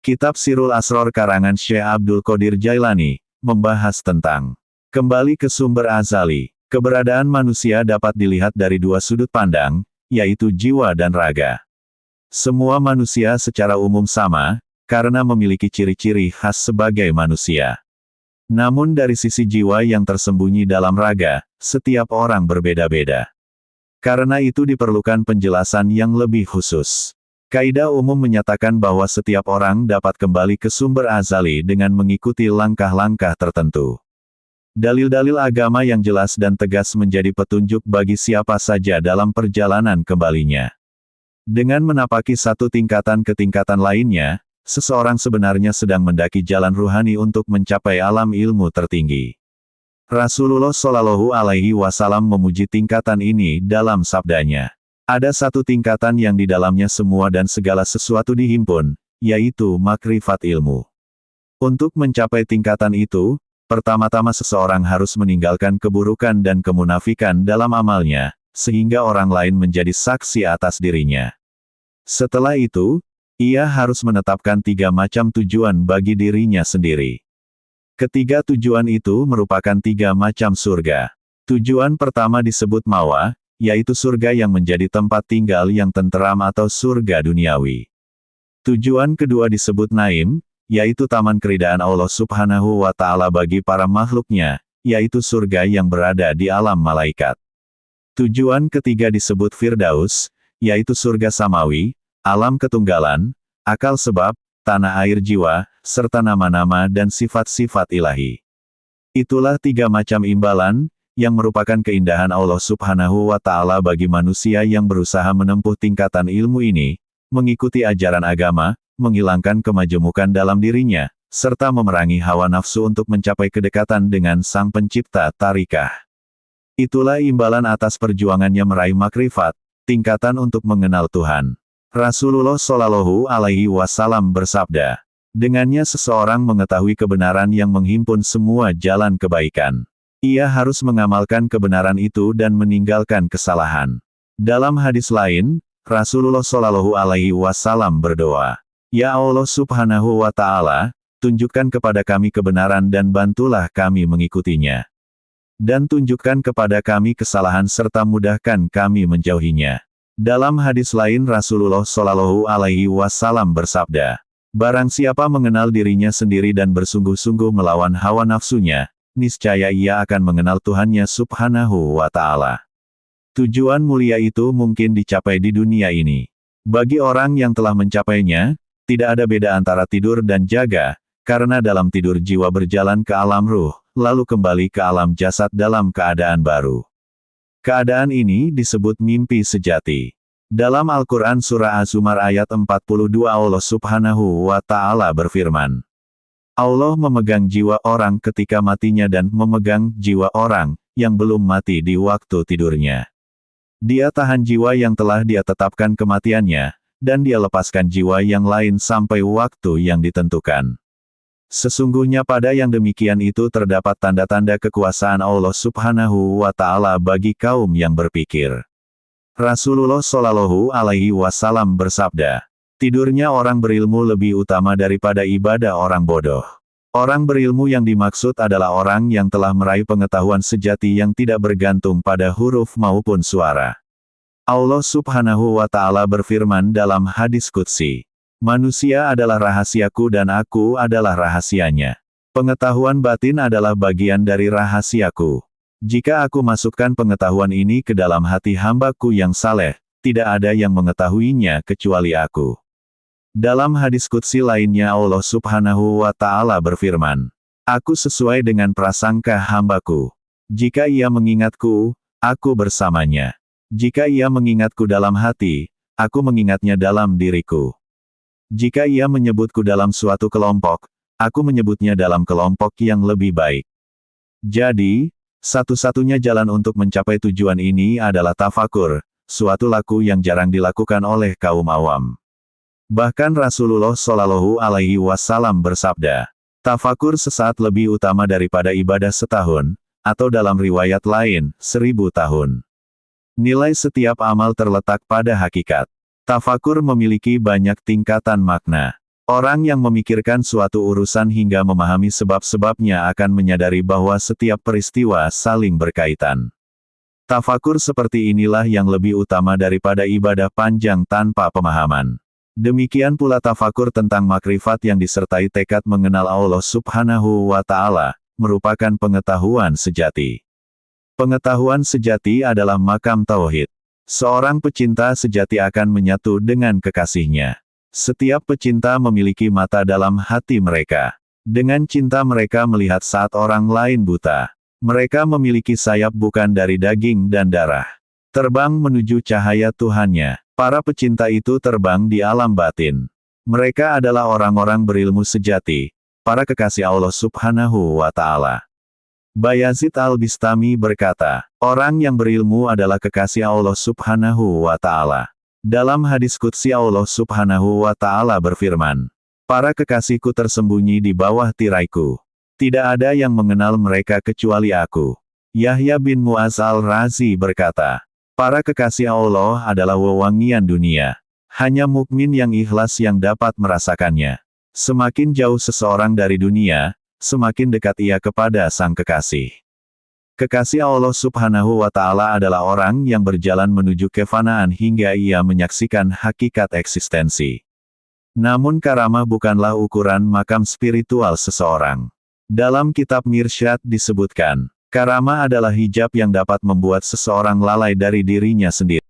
Kitab Sirul Asror karangan Syekh Abdul Qadir Jailani, membahas tentang kembali ke sumber azali. Keberadaan manusia dapat dilihat dari dua sudut pandang, yaitu jiwa dan raga. Semua manusia secara umum sama, karena memiliki ciri-ciri khas sebagai manusia. Namun dari sisi jiwa yang tersembunyi dalam raga, setiap orang berbeda-beda. Karena itu diperlukan penjelasan yang lebih khusus. Kaidah umum menyatakan bahwa setiap orang dapat kembali ke sumber azali dengan mengikuti langkah-langkah tertentu. Dalil-dalil agama yang jelas dan tegas menjadi petunjuk bagi siapa saja dalam perjalanan kembalinya. Dengan menapaki satu tingkatan ke tingkatan lainnya, seseorang sebenarnya sedang mendaki jalan ruhani untuk mencapai alam ilmu tertinggi. Rasulullah Shallallahu Alaihi Wasallam memuji tingkatan ini dalam sabdanya. Ada satu tingkatan yang di dalamnya semua dan segala sesuatu dihimpun, yaitu makrifat ilmu. Untuk mencapai tingkatan itu, pertama-tama seseorang harus meninggalkan keburukan dan kemunafikan dalam amalnya, sehingga orang lain menjadi saksi atas dirinya. Setelah itu, ia harus menetapkan 3 macam tujuan bagi dirinya sendiri. Ketiga tujuan itu merupakan 3 macam surga. Tujuan pertama disebut mawa, yaitu surga yang menjadi tempat tinggal yang tenteram atau surga duniawi. Tujuan kedua disebut naim, yaitu taman keridaan Allah Subhanahu wa Ta'ala bagi para makhluknya, yaitu surga yang berada di alam malaikat. Tujuan ketiga disebut firdaus, yaitu surga samawi, alam ketunggalan, akal sebab, tanah air jiwa, serta nama-nama dan sifat-sifat ilahi. Itulah 3 macam imbalan, yang merupakan keindahan Allah Subhanahu wa Ta'ala bagi manusia yang berusaha menempuh tingkatan ilmu ini, mengikuti ajaran agama, menghilangkan kemajemukan dalam dirinya, serta memerangi hawa nafsu untuk mencapai kedekatan dengan Sang Pencipta Tarikah. Itulah imbalan atas perjuangannya meraih makrifat, tingkatan untuk mengenal Tuhan. Rasulullah Shallallahu Alaihi Wasallam bersabda, dengannya seseorang mengetahui kebenaran yang menghimpun semua jalan kebaikan. Ia harus mengamalkan kebenaran itu dan meninggalkan kesalahan. Dalam hadis lain, Rasulullah Shallallahu Alaihi Wasallam berdoa, Ya Allah Subhanahu wa Ta'ala, tunjukkan kepada kami kebenaran dan bantulah kami mengikutinya. Dan tunjukkan kepada kami kesalahan serta mudahkan kami menjauhinya. Dalam hadis lain Rasulullah Shallallahu Alaihi Wasallam bersabda, barang siapa mengenal dirinya sendiri dan bersungguh-sungguh melawan hawa nafsunya, niscaya ia akan mengenal Tuhannya Subhanahu wa Ta'ala. Tujuan mulia itu mungkin dicapai di dunia ini. Bagi orang yang telah mencapainya, tidak ada beda antara tidur dan jaga, karena dalam tidur jiwa berjalan ke alam ruh, lalu kembali ke alam jasad dalam keadaan baru. Keadaan ini disebut mimpi sejati. Dalam Al-Quran Surah Az-Zumar ayat 42 Allah Subhanahu wa Ta'ala berfirman, Allah memegang jiwa orang ketika matinya dan memegang jiwa orang yang belum mati di waktu tidurnya. Dia tahan jiwa yang telah dia tetapkan kematiannya, dan dia lepaskan jiwa yang lain sampai waktu yang ditentukan. Sesungguhnya pada yang demikian itu terdapat tanda-tanda kekuasaan Allah Subhanahu wa Ta'ala bagi kaum yang berpikir. Rasulullah Shallallahu Alaihi Wasallam bersabda, tidurnya orang berilmu lebih utama daripada ibadah orang bodoh. Orang berilmu yang dimaksud adalah orang yang telah meraih pengetahuan sejati yang tidak bergantung pada huruf maupun suara. Allah Subhanahu wa Ta'ala berfirman dalam hadis qudsi, manusia adalah rahasiaku dan aku adalah rahasianya. Pengetahuan batin adalah bagian dari rahasiaku. Jika aku masukkan pengetahuan ini ke dalam hati hambaku yang saleh, tidak ada yang mengetahuinya kecuali aku. Dalam hadis qudsi lainnya Allah Subhanahu wa Ta'ala berfirman, aku sesuai dengan prasangka hambaku. Jika ia mengingatku, aku bersamanya. Jika ia mengingatku dalam hati, aku mengingatnya dalam diriku. Jika ia menyebutku dalam suatu kelompok, aku menyebutnya dalam kelompok yang lebih baik. Jadi, satu-satunya jalan untuk mencapai tujuan ini adalah tafakur, suatu laku yang jarang dilakukan oleh kaum awam. Bahkan Rasulullah Shallallahu Alaihi Wasallam bersabda, tafakur sesaat lebih utama daripada ibadah setahun, atau dalam riwayat lain, 1000 tahun. Nilai setiap amal terletak pada hakikat. Tafakur memiliki banyak tingkatan makna. Orang yang memikirkan suatu urusan hingga memahami sebab-sebabnya akan menyadari bahwa setiap peristiwa saling berkaitan. Tafakur seperti inilah yang lebih utama daripada ibadah panjang tanpa pemahaman. Demikian pula tafakur tentang makrifat yang disertai tekad mengenal Allah Subhanahu wa Ta'ala, merupakan pengetahuan sejati. Pengetahuan sejati adalah makam tauhid. Seorang pecinta sejati akan menyatu dengan kekasihnya. Setiap pecinta memiliki mata dalam hati mereka. Dengan cinta mereka melihat saat orang lain buta. Mereka memiliki sayap bukan dari daging dan darah. Terbang menuju cahaya Tuhannya. Para pecinta itu terbang di alam batin. Mereka adalah orang-orang berilmu sejati, para kekasih Allah Subhanahu wa Ta'ala. Bayazid Al-Bistami berkata, orang yang berilmu adalah kekasih Allah Subhanahu wa Ta'ala. Dalam hadis qudsi Allah Subhanahu wa Ta'ala berfirman, para kekasihku tersembunyi di bawah tiraiku. Tidak ada yang mengenal mereka kecuali aku. Yahya bin Mu'az al-Razi berkata, para kekasih Allah adalah wewangian dunia. Hanya mukmin yang ikhlas yang dapat merasakannya. Semakin jauh seseorang dari dunia, semakin dekat ia kepada sang kekasih. Kekasih Allah Subhanahu wa Ta'ala adalah orang yang berjalan menuju kefanaan hingga ia menyaksikan hakikat eksistensi. Namun karamah bukanlah ukuran makam spiritual seseorang. Dalam kitab Mirsyad disebutkan, karamah adalah hijab yang dapat membuat seseorang lalai dari dirinya sendiri.